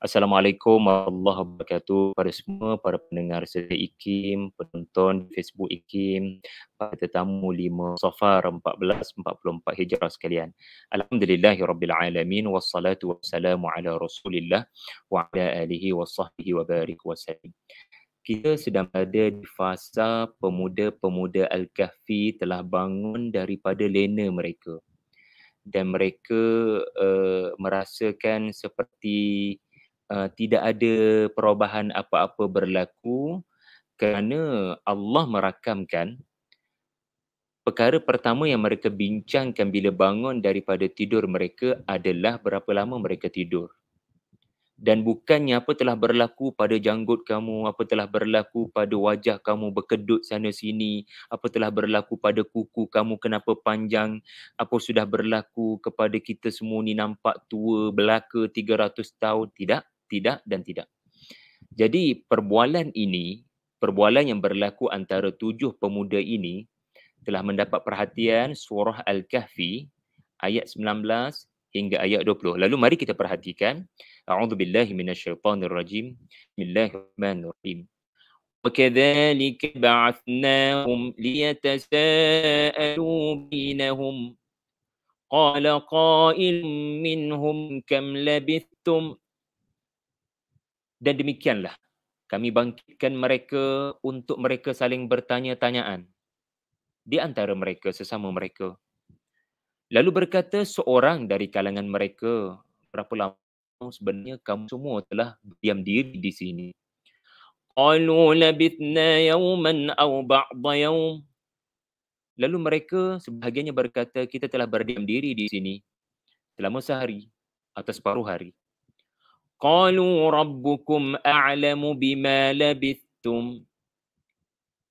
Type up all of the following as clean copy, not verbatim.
Assalamualaikum warahmatullahi wabarakatuh pada semua para pendengar setia IKIM, penonton Facebook IKIM, para tetamu 5 Safar 1444 Hijrah sekalian. Alhamdulillahirabbil alamin wassalatu wassalamu ala Rasulillah wa ala alihi wasahbihi wa barik wasallim. Kita sedang berada di fasa pemuda-pemuda Al-Kahfi telah bangun daripada lena mereka dan mereka merasakan seperti tidak ada perubahan apa-apa berlaku kerana Allah merakamkan perkara pertama yang mereka bincangkan bila bangun daripada tidur mereka adalah berapa lama mereka tidur. Dan bukannya apa telah berlaku pada janggut kamu, apa telah berlaku pada wajah kamu berkedut sana sini, apa telah berlaku pada kuku kamu kenapa panjang, apa sudah berlaku kepada kita semua ni nampak tua, belaka 300 tahun. Tidak dan tidak. Jadi perbualan yang berlaku antara 7 pemuda ini telah mendapat perhatian surah Al-Kahfi ayat 19 hingga ayat 20. Lalu mari kita perhatikan. A'udzubillahi minasyaitonirrajim. Bismillahirrahmanirrahim. وَكَذَلِكَ بَعَثْنَاهُمْ لِيَتَسَاءَلُوا بَيْنَهُمْ قَالَ قَائِلٌ مِّنْهُمْ كَمْ لَبِثْتُمْ. Dan demikianlah kami bangkitkan mereka untuk mereka saling bertanya-tanyaan di antara mereka sesama mereka. Lalu berkata seorang dari kalangan mereka, berapa lama sebenarnya kamu semua telah diam diri di sini? Qalu labithna yawman aw ba'da yawm. Lalu mereka sebahagiannya berkata kita telah berdiam diri di sini selama sehari atau separuh hari. Qalu rabbukum a'lamu bima labithtum.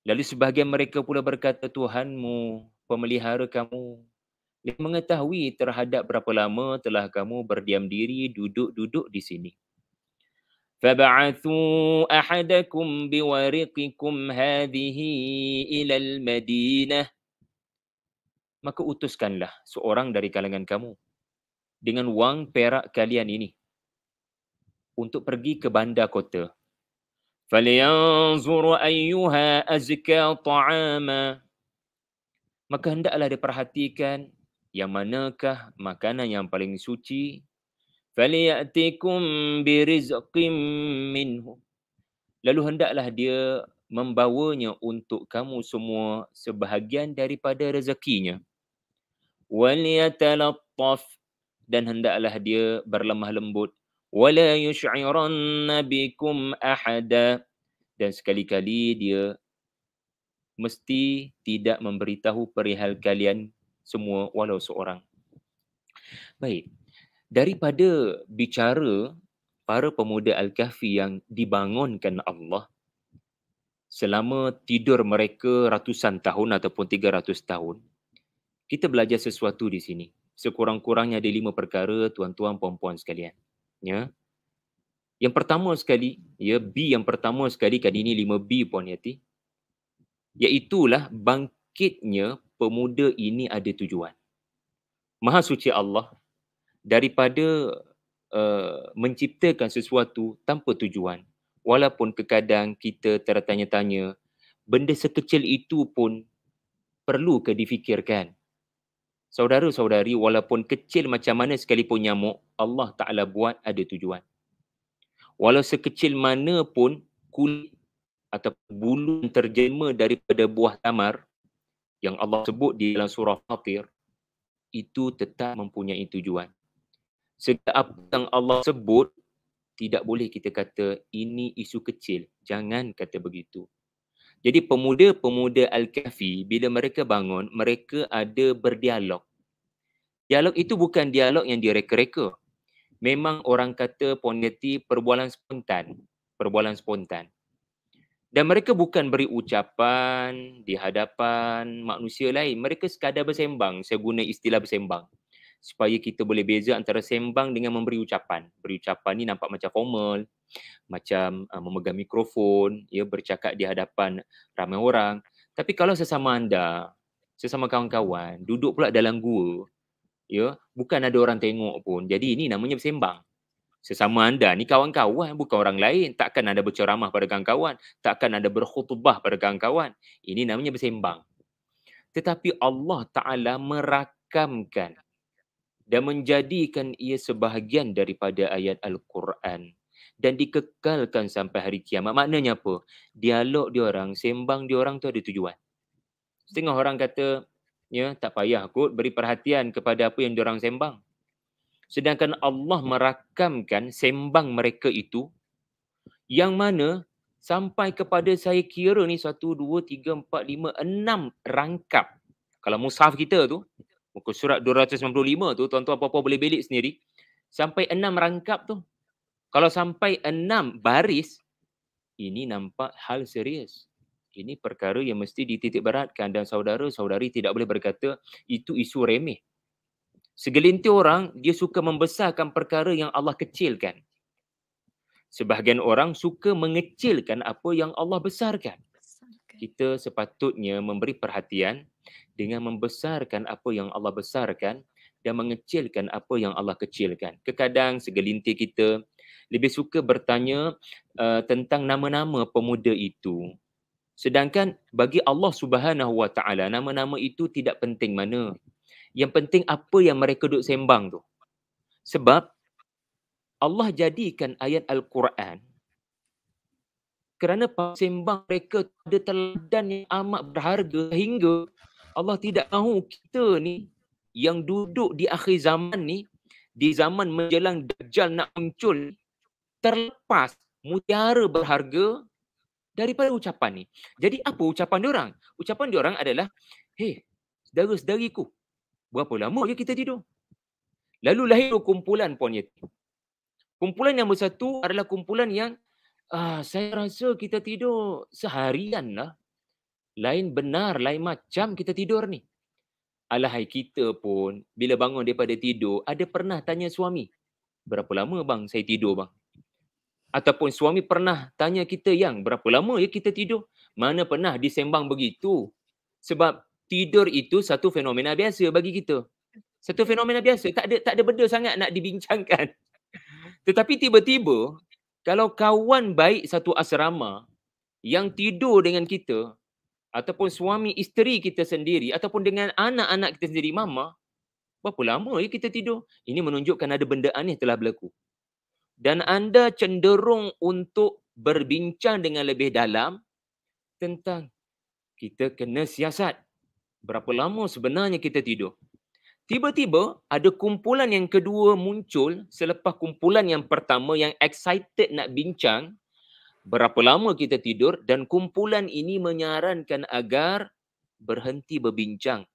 Lalu sebahagian mereka pula berkata Tuhanmu, pemelihara kamu, yang mengetahui terhadap berapa lama telah kamu berdiam diri duduk-duduk di sini. Fab'athu ahadakum biwariqikum hadhihi ila al-Madinah. Maka utuskanlah seorang dari kalangan kamu dengan wang perak kalian ini untuk pergi ke bandar kota. Falyanzur ayyuha azka ta'ama. Maka hendaklah diperhatikan yang manakah makanan yang paling suci. Faliyatikum birizqim minhu. Lalu hendaklah dia membawanya untuk kamu semua sebahagian daripada rezekinya. Waliyatalattaf. Dan hendaklah dia berlemah lembut. Wala yush'iranna bikum ahada. Dan sekali-kali dia mesti tidak memberitahu perihal kalian semua walau seorang. Baik. Daripada bicara para pemuda Al-Kahfi yang dibangunkan Allah selama tidur mereka ratusan tahun ataupun 300 tahun, kita belajar sesuatu di sini. Sekurang-kurangnya ada 5 perkara tuan-tuan puan-puan sekalian. Ya. Yang pertama sekali, B yang pertama sekali kali ini 5B puan Yati, iaitulah bangkitnya pemuda ini ada tujuan. Maha suci Allah daripada menciptakan sesuatu tanpa tujuan. Walaupun terkadang kita tertanya-tanya, benda sekecil itu pun perlu ke difikirkan. Saudara-saudari, walaupun kecil macam mana sekalipun nyamuk, Allah Ta'ala buat ada tujuan. Walau sekecil mana pun kulit atau bulu yang terjelma daripada buah tamar yang Allah sebut di dalam surah Fatir, itu tetap mempunyai tujuan. Segala apa yang Allah sebut, tidak boleh kita kata ini isu kecil. Jangan kata begitu. Jadi pemuda-pemuda Al-Kahfi, bila mereka bangun, mereka ada berdialog. Dialog itu bukan dialog yang direka-reka. Memang orang kata Ponyati perbualan spontan. Perbualan spontan. Dan mereka bukan beri ucapan di hadapan manusia lain. Mereka sekadar bersembang. Saya guna istilah bersembang. Supaya kita boleh beza antara sembang dengan memberi ucapan. Beri ucapan ni nampak macam formal, macam memegang mikrofon, bercakap di hadapan ramai orang. Tapi kalau sesama anda, sesama kawan-kawan, duduk pula dalam gua, bukan ada orang tengok pun. Jadi ini namanya bersembang. Sesama anda ni kawan-kawan, bukan orang lain. Takkan anda berceramah pada kawan-kawan. Takkan anda berkhutbah pada kawan-kawan. Ini namanya bersembang. Tetapi Allah Ta'ala merakamkan dan menjadikan ia sebahagian daripada ayat Al-Quran. Dan dikekalkan sampai hari kiamat. Maknanya apa? Dialog diorang, sembang diorang tu ada tujuan. Setengah orang kata, ya, tak payah kot beri perhatian kepada apa yang diorang sembang. Sedangkan Allah merakamkan sembang mereka itu yang mana sampai kepada saya kira ni 1, 2, 3, 4, 5, 6 rangkap. Kalau mushaf kita tu, muka surat 295 tu, tuan-tuan apa-apa boleh belik sendiri. Sampai 6 rangkap tu. Kalau sampai 6 baris, ini nampak hal serius. Ini perkara yang mesti dititik beratkan dan saudara-saudari tidak boleh berkata itu isu remeh. Segelintir orang, dia suka membesarkan perkara yang Allah kecilkan. Sebahagian orang suka mengecilkan apa yang Allah besarkan. Kita sepatutnya memberi perhatian dengan membesarkan apa yang Allah besarkan dan mengecilkan apa yang Allah kecilkan. Terkadang segelintir kita lebih suka bertanya tentang nama-nama pemuda itu. Sedangkan bagi Allah Subhanahu Wa Taala, nama-nama itu tidak penting mana. Yang penting apa yang mereka duk sembang tu. Sebab Allah jadikan ayat Al-Quran kerana sembang mereka ada teladan yang amat berharga sehingga Allah tidak mahu kita ni yang duduk di akhir zaman ni, di zaman menjelang Dajjal nak muncul, terlepas mutiara berharga daripada ucapan ni. Jadi apa ucapan diorang? Ucapan diorang adalah, hey, saudara-saudariku, berapa lama je kita tidur? Lalu lahir kumpulan Puan Yeti. Kumpulan yang bersatu adalah kumpulan yang saya rasa kita tidur seharian lah. Lain benar, lain macam kita tidur ni. Alahai kita pun bila bangun daripada tidur, ada pernah tanya suami, berapa lama bang saya tidur bang? Ataupun suami pernah tanya kita, yang berapa lama ya kita tidur? Mana pernah disembang begitu? Sebab tidur itu satu fenomena biasa bagi kita. Satu fenomena biasa, tak ada benda sangat nak dibincangkan. Tetapi tiba-tiba, kalau kawan baik satu asrama yang tidur dengan kita, ataupun suami isteri kita sendiri, ataupun dengan anak-anak kita sendiri, mama, berapa lama ya kita tidur? Ini menunjukkan ada benda aneh telah berlaku. Dan anda cenderung untuk berbincang dengan lebih dalam tentang kita kena siasat. Berapa lama sebenarnya kita tidur? Tiba-tiba ada kumpulan yang kedua muncul selepas kumpulan yang pertama yang excited nak bincang berapa lama kita tidur, dan kumpulan ini menyarankan agar berhenti berbincang.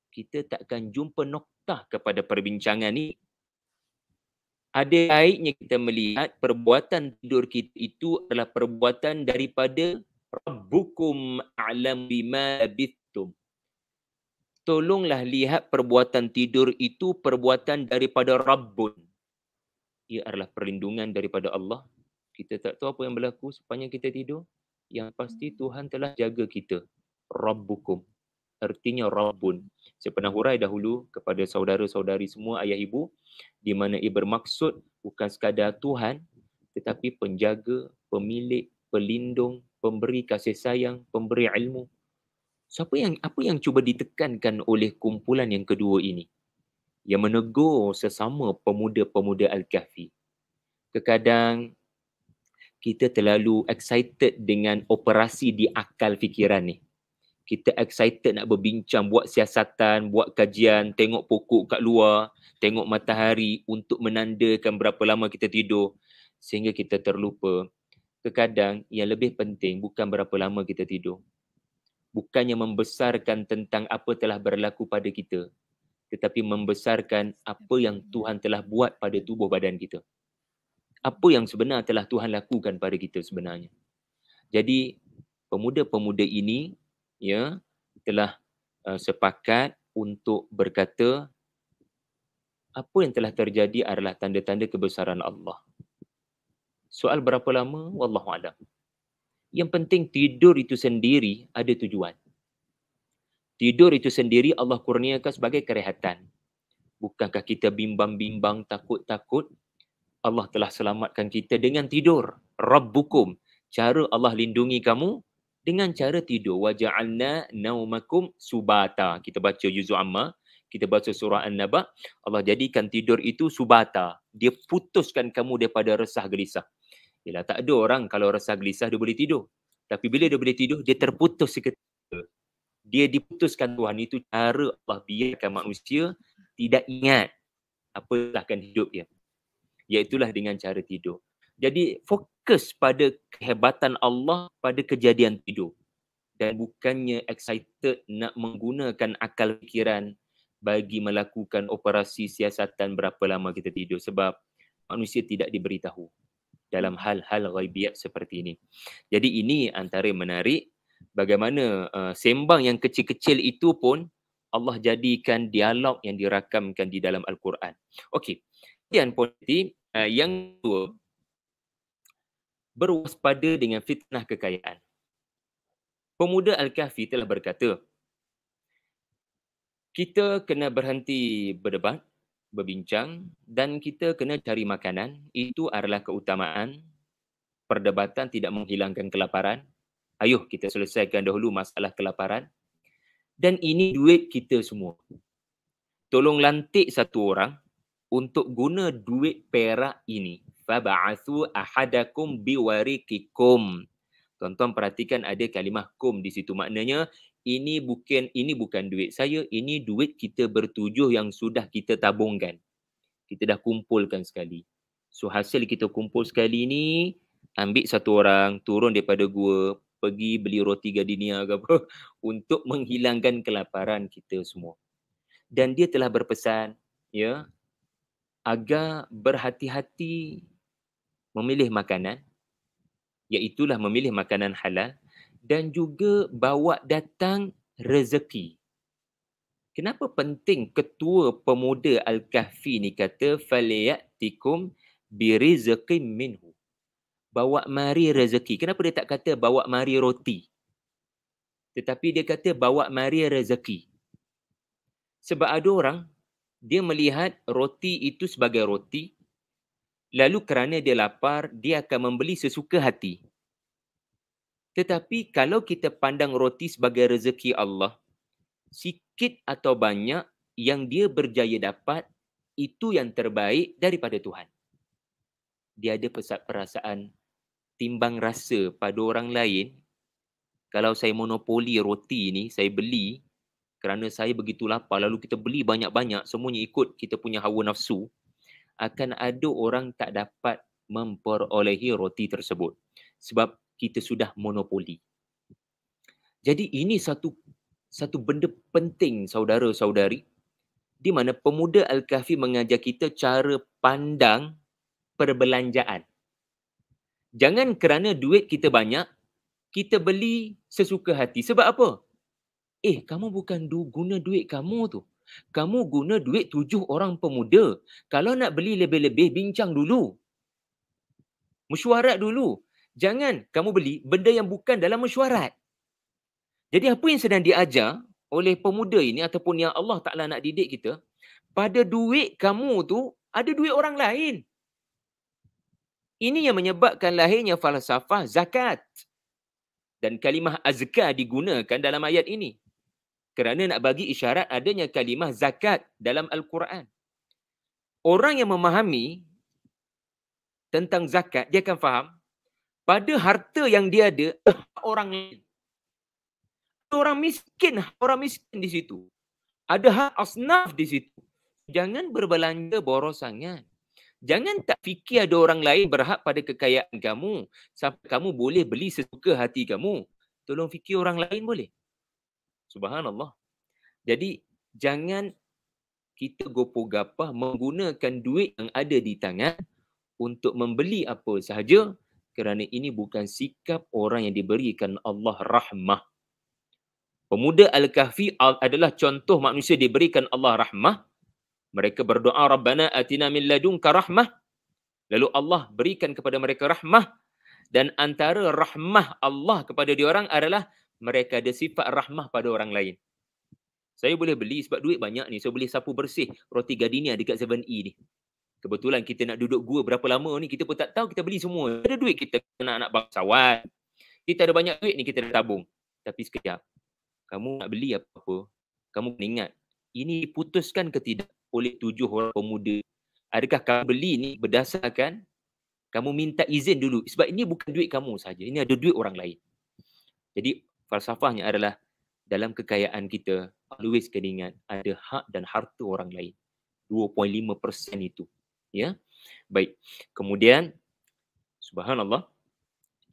Kita takkan jumpa noktah kepada perbincangan ni. Ada baiknya kita melihat perbuatan tidur kita itu adalah perbuatan daripada Rabbukum a'lam bima labithtum. Tolonglah lihat perbuatan tidur itu perbuatan daripada Rabbun. Ia adalah perlindungan daripada Allah. Kita tak tahu apa yang berlaku sepanjang kita tidur. Yang pasti Tuhan telah jaga kita. Rabbukum. Artinya Rabbun. Saya pernah hurai dahulu kepada saudara-saudari semua, ayah ibu, di mana ia bermaksud bukan sekadar Tuhan, tetapi penjaga, pemilik, pelindung, pemberi kasih sayang, pemberi ilmu. Apa yang cuba ditekankan oleh kumpulan yang kedua ini? Yang menegur sesama pemuda-pemuda Al-Kahfi. Terkadang kita terlalu excited dengan operasi di akal fikiran ni. Kita excited nak berbincang, buat siasatan, buat kajian, tengok pokok kat luar, tengok matahari untuk menandakan berapa lama kita tidur. Sehingga kita terlupa. Terkadang yang lebih penting bukan berapa lama kita tidur. Bukannya membesarkan tentang apa telah berlaku pada kita, tetapi membesarkan apa yang Tuhan telah buat pada tubuh badan kita. Apa yang sebenar telah Tuhan lakukan pada kita sebenarnya. Jadi pemuda-pemuda ini ya telah sepakat untuk berkata apa yang telah terjadi adalah tanda-tanda kebesaran Allah. Soal berapa lama, wallahu a'lam. Yang penting tidur itu sendiri ada tujuan. Tidur itu sendiri Allah kurniakan sebagai kerehatan. Bukankah kita bimbang-bimbang, takut-takut? Allah telah selamatkan kita dengan tidur. Rabbukum. Cara Allah lindungi kamu dengan cara tidur. Wa ja'alna naumakum subata. Kita baca juzul amma, kita baca surah An-Naba, Allah jadikan tidur itu subata. Dia putuskan kamu daripada resah gelisah. Yalah, tak ada orang kalau resah gelisah dia boleh tidur. Tapi bila dia boleh tidur, dia terputus seketika. Dia diputuskan Tuhan. Itu cara Allah biarkan manusia tidak ingat apa akan hidup dia. Iaitulah dengan cara tidur. Jadi fokus pada kehebatan Allah pada kejadian tidur. Dan bukannya excited nak menggunakan akal fikiran bagi melakukan operasi siasatan berapa lama kita tidur. Sebab manusia tidak diberitahu dalam hal-hal ghaibiyat seperti ini. Jadi ini antara menarik bagaimana sembang yang kecil-kecil itu pun Allah jadikan dialog yang dirakamkan di dalam Al-Quran. Okey. Kemudian politik yang kedua, berwaspada dengan fitnah kekayaan. Pemuda Al-Kahfi telah berkata, kita kena berhenti berdebat, berbincang dan kita kena cari makanan. Itu adalah keutamaan. Perdebatan tidak menghilangkan kelaparan. Ayuh kita selesaikan dahulu masalah kelaparan. Dan ini duit kita semua. Tolong lantik satu orang untuk guna duit perak ini. Fab'athu ahadakum biwarikikum. Tuan-tuan perhatikan ada kalimah kum di situ. Maknanya ini bukan duit saya, ini duit kita bertujuh yang sudah kita tabungkan. Kita dah kumpulkan sekali. So hasil kita kumpul sekali ni, ambil satu orang, turun daripada gua, pergi beli roti gardenia ke apa untuk menghilangkan kelaparan kita semua. Dan dia telah berpesan, ya, agar berhati-hati memilih makanan, iaitulah memilih makanan halal, dan juga bawa datang rezeki. Kenapa penting ketua pemuda Al-Kahfi ni kata falyatikum birizqin minhu? Bawa mari rezeki. Kenapa dia tak kata bawa mari roti? Tetapi dia kata bawa mari rezeki. Sebab ada orang dia melihat roti itu sebagai roti, lalu kerana dia lapar, dia akan membeli sesuka hati. Tetapi kalau kita pandang roti sebagai rezeki Allah, sikit atau banyak yang dia berjaya dapat, itu yang terbaik daripada Tuhan. Dia ada perasaan timbang rasa pada orang lain. Kalau saya monopoli roti ni, saya beli kerana saya begitu lapar, lalu kita beli banyak-banyak, semuanya ikut kita punya hawa nafsu, akan ada orang tak dapat memperolehi roti tersebut. Sebab kita sudah monopoli. Jadi ini satu benda penting saudara-saudari, di mana pemuda Al-Kahfi mengajar kita cara pandang perbelanjaan. Jangan kerana duit kita banyak, kita beli sesuka hati. Sebab apa? Kamu bukan guna duit kamu tu. Kamu guna duit 7 orang pemuda. Kalau nak beli lebih-lebih, bincang dulu. Mesyuarat dulu. Jangan kamu beli benda yang bukan dalam mesyuarat. Jadi apa yang sedang diajar oleh pemuda ini ataupun yang Allah Ta'ala nak didik kita, pada duit kamu tu ada duit orang lain. Ini yang menyebabkan lahirnya falsafah zakat. Dan kalimah azkar digunakan dalam ayat ini. Kerana nak bagi isyarat adanya kalimah zakat dalam Al-Quran. Orang yang memahami tentang zakat, dia akan faham pada harta yang dia ada, orang lain. Orang miskin di situ. Ada hak asnaf di situ. Jangan berbelanja boros sangat. Jangan tak fikir ada orang lain berhak pada kekayaan kamu sampai kamu boleh beli sesuka hati kamu. Tolong fikir orang lain boleh. Subhanallah. Jadi jangan kita gopoh-gapah menggunakan duit yang ada di tangan untuk membeli apa sahaja, kerana ini bukan sikap orang yang diberikan Allah rahmah. Pemuda Al-Kahfi adalah contoh manusia diberikan Allah rahmah. Mereka berdoa, Rabbana atina min ladunka rahmah. Lalu Allah berikan kepada mereka rahmah. Dan antara rahmah Allah kepada diorang adalah mereka ada sifat rahmah pada orang lain. Saya boleh beli sebab duit banyak ni. Saya boleh sapu bersih roti gardenia dekat 7E ni. Kebetulan kita nak duduk gua berapa lama ni, kita pun tak tahu, kita beli semua. Ada duit kita, anak-anak bangsawan. Kita ada banyak duit ni, kita dah tabung. Tapi sekejap, kamu nak beli apa-apa, kamu kena ingat, ini diputuskan ke tidak oleh 7 orang pemuda. Adakah kamu beli ni berdasarkan kamu minta izin dulu? Sebab ini bukan duit kamu saja, ini ada duit orang lain. Jadi falsafahnya adalah dalam kekayaan kita, always kena ingat ada hak dan harta orang lain. 2.5% itu. Ya. Baik. Kemudian subhanallah,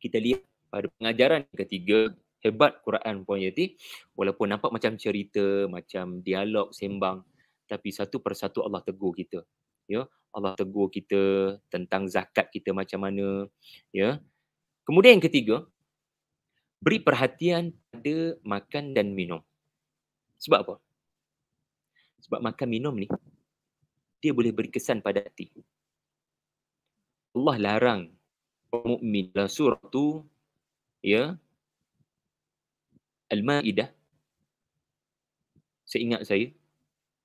kita lihat pada pengajaran ketiga, hebat Quran Puan Yati, walaupun nampak macam cerita, macam dialog, sembang, tapi satu persatu Allah tegur kita. Ya, Allah tegur kita tentang zakat kita macam mana, ya. Kemudian yang ketiga, beri perhatian pada makan dan minum. Sebab apa? Sebab makan minum ni dia boleh berkesan pada hati. Allah larang mukmin dalam surah tu, ya, Al-Maidah, seingat saya,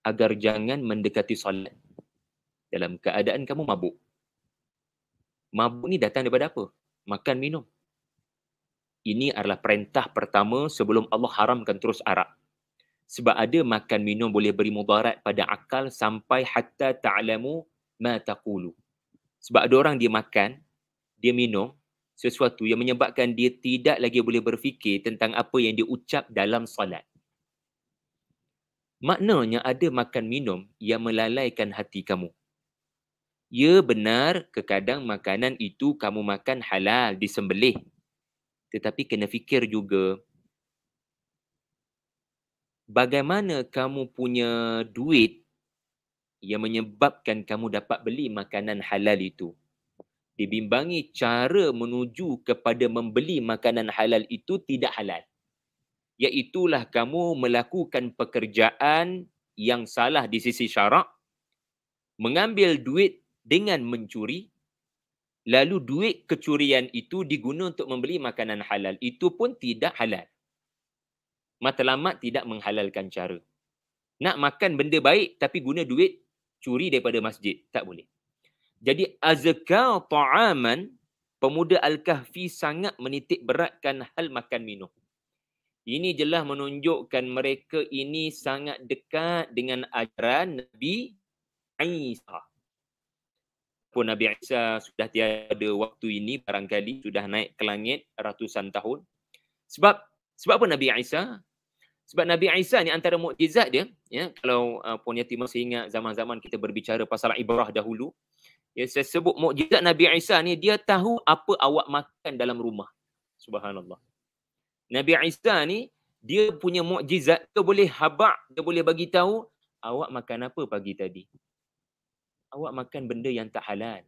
agar jangan mendekati solat dalam keadaan kamu mabuk. Mabuk ni datang daripada apa? Makan minum. Ini adalah perintah pertama sebelum Allah haramkan terus arak. Sebab ada makan minum boleh beri mudarat pada akal sampai hatta ta'lamu ma taqulu. Sebab ada orang dia makan, dia minum sesuatu yang menyebabkan dia tidak lagi boleh berfikir tentang apa yang dia ucap dalam solat. Maknanya ada makan minum yang melalaikan hati kamu. Ya benar, kadang makanan itu kamu makan halal, disembelih. Tetapi kena fikir juga, bagaimana kamu punya duit yang menyebabkan kamu dapat beli makanan halal itu. Dibimbangi cara menuju kepada membeli makanan halal itu tidak halal. Iaitulah kamu melakukan pekerjaan yang salah di sisi syarak, mengambil duit dengan mencuri, lalu duit kecurian itu diguna untuk membeli makanan halal. Itu pun tidak halal. Matlamat tidak menghalalkan cara. Nak makan benda baik tapi guna duit curi daripada masjid. Tak boleh. Jadi azka ta'aman, pemuda Al-Kahfi sangat menitik beratkan hal makan minum. Ini jelas menunjukkan mereka ini sangat dekat dengan ajaran Nabi Isa. Pun Nabi Isa sudah tiada waktu ini, barangkali sudah naik ke langit ratusan tahun. Sebab apa Nabi Isa? Sebab Nabi Isa ni antara mukjizat dia, ya, kalau Puan Yati masih ingat zaman-zaman kita berbicara pasal ibrah dahulu, ya, saya sebut mukjizat Nabi Isa ni, dia tahu apa awak makan dalam rumah. Subhanallah. Nabi Isa ni, dia punya mukjizat, dia boleh habak, dia boleh bagi tahu awak makan apa pagi tadi. Awak makan benda yang tak halal.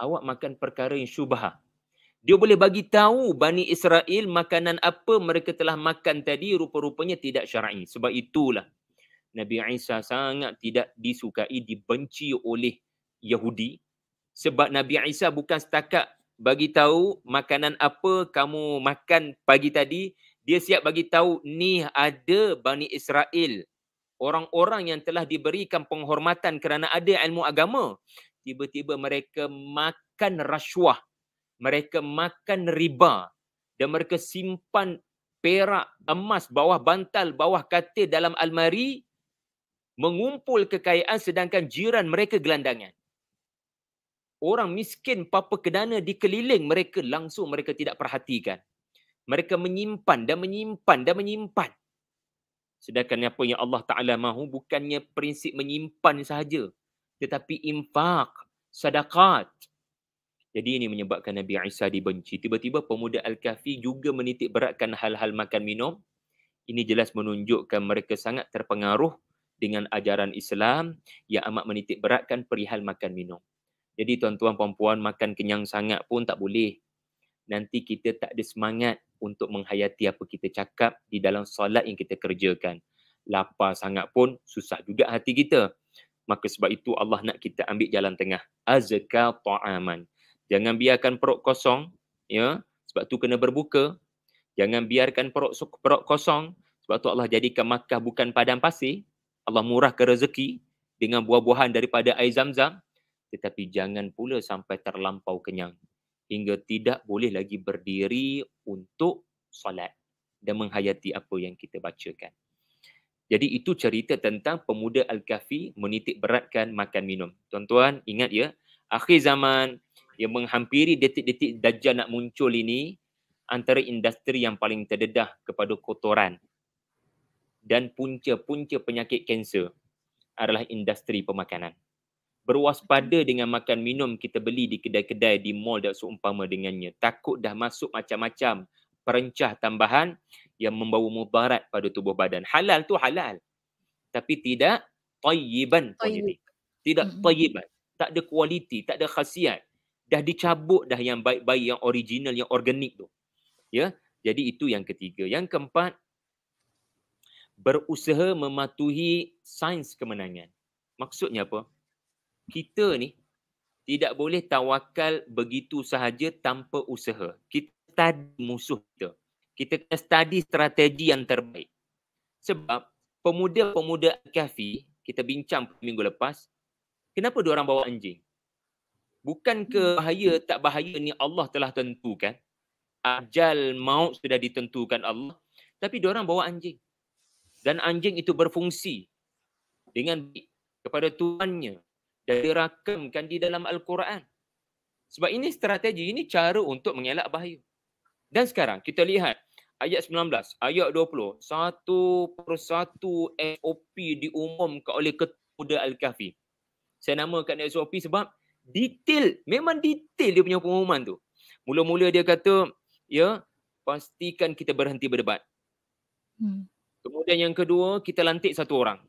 Awak makan perkara yang syubhah. Dia boleh bagi tahu Bani Israel makanan apa mereka telah makan tadi rupa-rupanya tidak syar'i. Sebab itulah Nabi Isa sangat tidak disukai, dibenci oleh Yahudi. Sebab Nabi Isa bukan setakat bagi tahu makanan apa kamu makan pagi tadi, dia siap bagi tahu ni ada Bani Israel, orang-orang yang telah diberikan penghormatan kerana ada ilmu agama. Tiba-tiba mereka makan rasuah, mereka makan riba, dan mereka simpan perak, emas bawah bantal, bawah katil, dalam almari, mengumpul kekayaan sedangkan jiran mereka gelandangan. Orang miskin papa kedana di keliling mereka, langsung mereka tidak perhatikan. Mereka menyimpan dan menyimpan dan menyimpan. Sedangkan apa yang Allah Ta'ala mahu bukannya prinsip menyimpan sahaja, tetapi infak, sedekah. Jadi ini menyebabkan Nabi Isa dibenci. Tiba-tiba pemuda Al-Kahfi juga menitik beratkan hal-hal makan minum. Ini jelas menunjukkan mereka sangat terpengaruh dengan ajaran Islam yang amat menitik beratkan perihal makan minum. Jadi tuan-tuan puan-puan, makan kenyang sangat pun tak boleh. Nanti kita tak ada semangat untuk menghayati apa kita cakap di dalam solat yang kita kerjakan. Lapar sangat pun susah juga hati kita. Maka sebab itu Allah nak kita ambil jalan tengah. Azka ta'aman. Jangan biarkan perut kosong, ya. Sebab tu kena berbuka. Jangan biarkan perut kosong. Sebab tu Allah jadikan Makkah bukan padang pasir. Allah murahkan rezeki. dengan buah-buahan daripada air Zam-Zam, tetapi jangan pula sampai terlampau kenyang hingga tidak boleh lagi berdiri untuk solat dan menghayati apa yang kita bacakan. Jadi itu cerita tentang pemuda Al-Kahfi menitik beratkan makan minum. Tuan-tuan ingat ya, akhir zaman yang menghampiri detik-detik Dajjal nak muncul ini, antara industri yang paling terdedah kepada kotoran dan punca-punca penyakit kanser adalah industri pemakanan. Berwaspada dengan makan minum kita beli di kedai-kedai, di mall dan seumpama dengannya. Takut dah masuk macam-macam perencah tambahan yang membawa mudarat pada tubuh badan. Halal tu halal, tapi tidak tayyiban positif. Tidak tayyiban. Tak ada kualiti, tak ada khasiat. Dah dicabut dah yang baik-baik, yang original, yang organik tu. Ya, jadi itu yang ketiga. Yang keempat, berusaha mematuhi sains kemenangan. Maksudnya apa? Kita ni tidak boleh tawakal begitu sahaja tanpa usaha. Kita study musuh kita. Kita kena study strategi yang terbaik. Sebab pemuda-pemuda Al-Kahfi, kita bincang minggu lepas, kenapa diorang bawa anjing? Bukan ke bahaya tak bahaya ni Allah telah tentukan. Ajal maut sudah ditentukan Allah. Tapi diorang bawa anjing. Dan anjing itu berfungsi dengan baik kepada tuannya. Dan dirakamkan di dalam Al-Quran. Sebab ini strategi, ini cara untuk mengelak bahaya. Dan sekarang kita lihat ayat 19, ayat 20, satu persatu SOP diumumkan oleh Ketua Al-Kahfi. Saya namakan SOP sebab detail, memang detail dia punya pengumuman tu. Mula-mula dia kata, ya, pastikan kita berhenti berdebat. Kemudian yang kedua, kita lantik satu orang.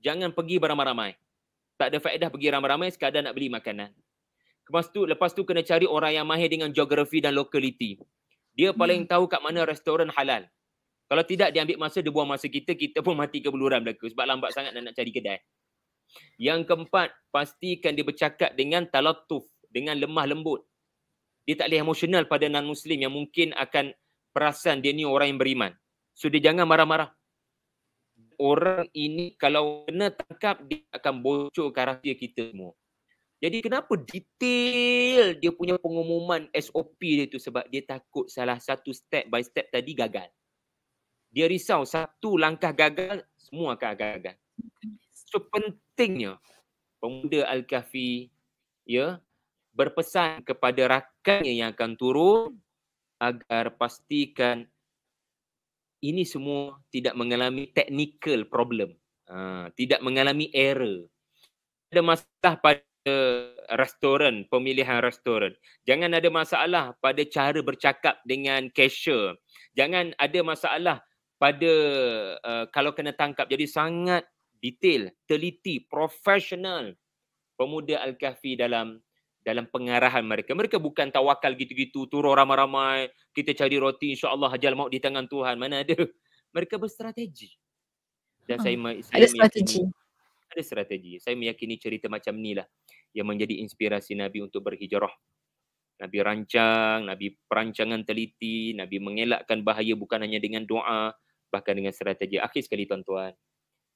Jangan pergi beramai-ramai. Tak ada faedah pergi ramai-ramai sekadar nak beli makanan. Lepas tu kena cari orang yang mahir dengan geografi dan lokaliti. Dia paling tahu kat mana restoran halal. Kalau tidak, dia ambil masa, dia buang masa kita pun mati kebuluran belaka sebab lambat sangat nak cari kedai. Yang keempat, pastikan dia bercakap dengan talatuf, dengan lemah lembut. Dia tak boleh emosional pada non-Muslim yang mungkin akan perasan dia ni orang yang beriman. So dia jangan marah-marah. Orang ini kalau kena tangkap, dia akan bocorkan rahsia kita semua. Jadi kenapa detail dia punya pengumuman SOP dia tu? Sebab dia takut salah satu step by step tadi gagal. Dia risau satu langkah gagal, semua akan gagal. So pentingnya pemuda Al-Kahfi, ya, berpesan kepada rakannya yang akan turun agar pastikan ini semua tidak mengalami technical problem. Tidak mengalami error. Ada masalah pada restoran, pemilihan restoran. Jangan ada masalah pada cara bercakap dengan cashier. Jangan ada masalah pada kalau kena tangkap. Jadi sangat detail, teliti, profesional pemuda Al-Kahfi dalam pengarahan mereka. Mereka bukan tawakal gitu-gitu, turun ramai-ramai, kita cari roti, insya-Allah ajal maut di tangan Tuhan. Mana ada. Mereka berstrategi. Dan saya ada strategi. Ada strategi. Saya meyakini cerita macam inilah yang menjadi inspirasi Nabi untuk berhijrah. Nabi rancang, Nabi perancangan teliti, Nabi mengelakkan bahaya bukan hanya dengan doa, bahkan dengan strategi. Akhir sekali tuan-tuan,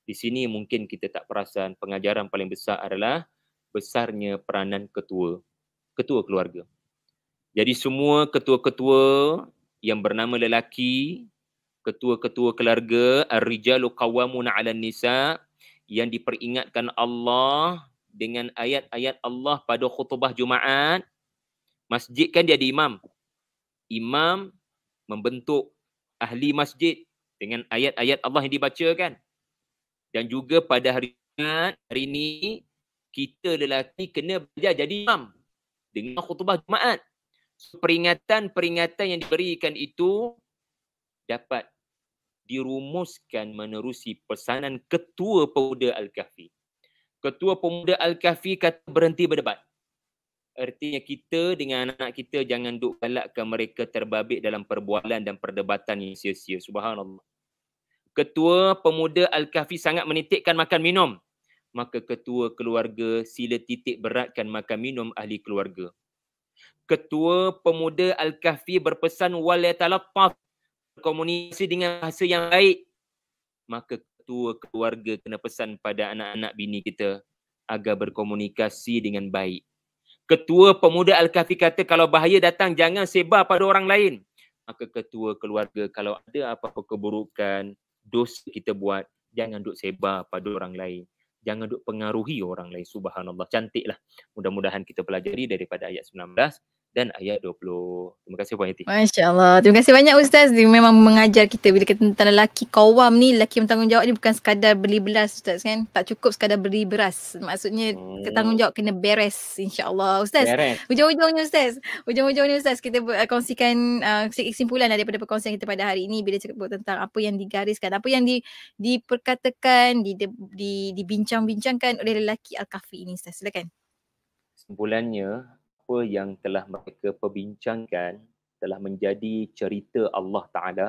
di sini mungkin kita tak perasan pengajaran paling besar adalah besarnya peranan ketua keluarga. Jadi semua ketua-ketua yang bernama lelaki, ketua-ketua keluarga, ar-rijalu qawwamuna 'alan nisa, yang diperingatkan Allah dengan ayat-ayat Allah pada khutbah Jumaat. Masjid kan dia ada imam. Imam membentuk ahli masjid dengan ayat-ayat Allah yang dibacakan. Dan juga pada hari ini kita lelaki kena belajar jadi imam dengan khutbah Jumaat. Peringatan-peringatan yang diberikan itu dapat dirumuskan menerusi pesanan Ketua Pemuda Al-Kahfi. Ketua Pemuda Al-Kahfi kata berhenti berdebat. Artinya kita dengan anak kita jangan duk galakkan mereka terbabit dalam perbualan dan perdebatan yang sia-sia. Subhanallah. Ketua Pemuda Al-Kahfi sangat menitikkan makan minum. Maka ketua keluarga sila titik beratkan makan minum ahli keluarga. Ketua Pemuda Al-Kahfi berpesan wal yatalaffaz, berkomunikasi dengan bahasa yang baik. Maka ketua keluarga kena pesan pada anak-anak bini kita, agar berkomunikasi dengan baik. Ketua Pemuda Al-Kahfi kata kalau bahaya datang jangan sebar pada orang lain. Maka ketua keluarga kalau ada apa-apa keburukan, dosa kita buat, jangan duk sebar pada orang lain. Jangan duk pengaruhi orang lain. Subhanallah. Cantiklah. Mudah-mudahan kita pelajari daripada ayat 19 dan ayat 20. Terima kasih Puan Yati. Masya Allah. Terima kasih banyak Ustaz. Dia memang mengajar kita bila kita tentang lelaki kawam ni, lelaki yang bertanggungjawab ni bukan sekadar beli beras Ustaz kan. Tak cukup sekadar beli beras. Maksudnya tanggungjawab kena beres insya-Allah. Ustaz, Beres. ujung-ujungnya Ustaz kita kongsikan kesimpulan daripada perkongsian kita pada hari ini bila cakap tentang apa yang digariskan, apa yang diperkatakan, dibincang-bincangkan oleh lelaki Al-Kahfi ini Ustaz. Silakan. Kesimpulannya, apa yang telah mereka perbincangkan telah menjadi cerita Allah Ta'ala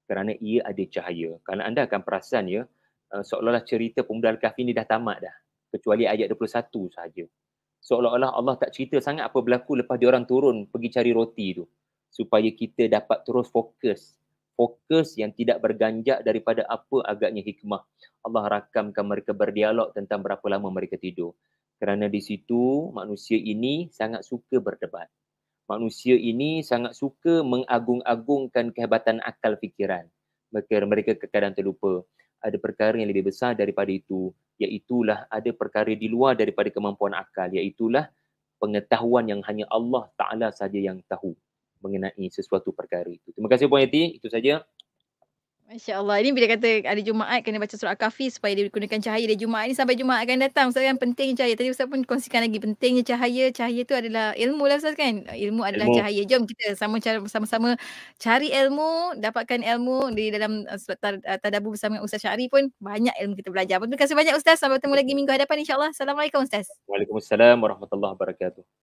kerana ia ada cahaya. Kerana anda akan perasan ya, seolah-olah cerita Pemuda Al-Kahfi ni dah tamat dah. Kecuali ayat 21 sahaja. Seolah-olah Allah tak cerita sangat apa berlaku lepas dia orang turun pergi cari roti tu. Supaya kita dapat terus fokus. Fokus yang tidak berganjak daripada apa agaknya hikmah. Allah rakamkan mereka berdialog tentang berapa lama mereka tidur. Kerana di situ manusia ini sangat suka berdebat. Manusia ini sangat suka mengagung-agungkan kehebatan akal fikiran. Mereka kadang terlupa ada perkara yang lebih besar daripada itu, iaitulah ada perkara di luar daripada kemampuan akal, iaitulah pengetahuan yang hanya Allah Ta'ala saja yang tahu mengenai sesuatu perkara itu. Terima kasih Puan Yati, itu saja. Masya Allah. Ini bila kata hari Jumaat kena baca surah Al-Kahfi supaya dia gunakan cahaya dari Jumaat ni sampai Jumaat akan datang. Ustaz kan pentingnya cahaya. Tadi Ustaz pun kongsikan lagi pentingnya cahaya. Cahaya tu adalah ilmu lah Ustaz kan. Ilmu adalah cahaya. Jom kita sama-sama cari ilmu, dapatkan ilmu di dalam tadabbur bersama Ustaz Syahri pun banyak ilmu kita belajar. Terima kasih banyak Ustaz. Sampai bertemu lagi minggu hadapan insya-Allah. Assalamualaikum Ustaz. Waalaikumsalam warahmatullahi wabarakatuh.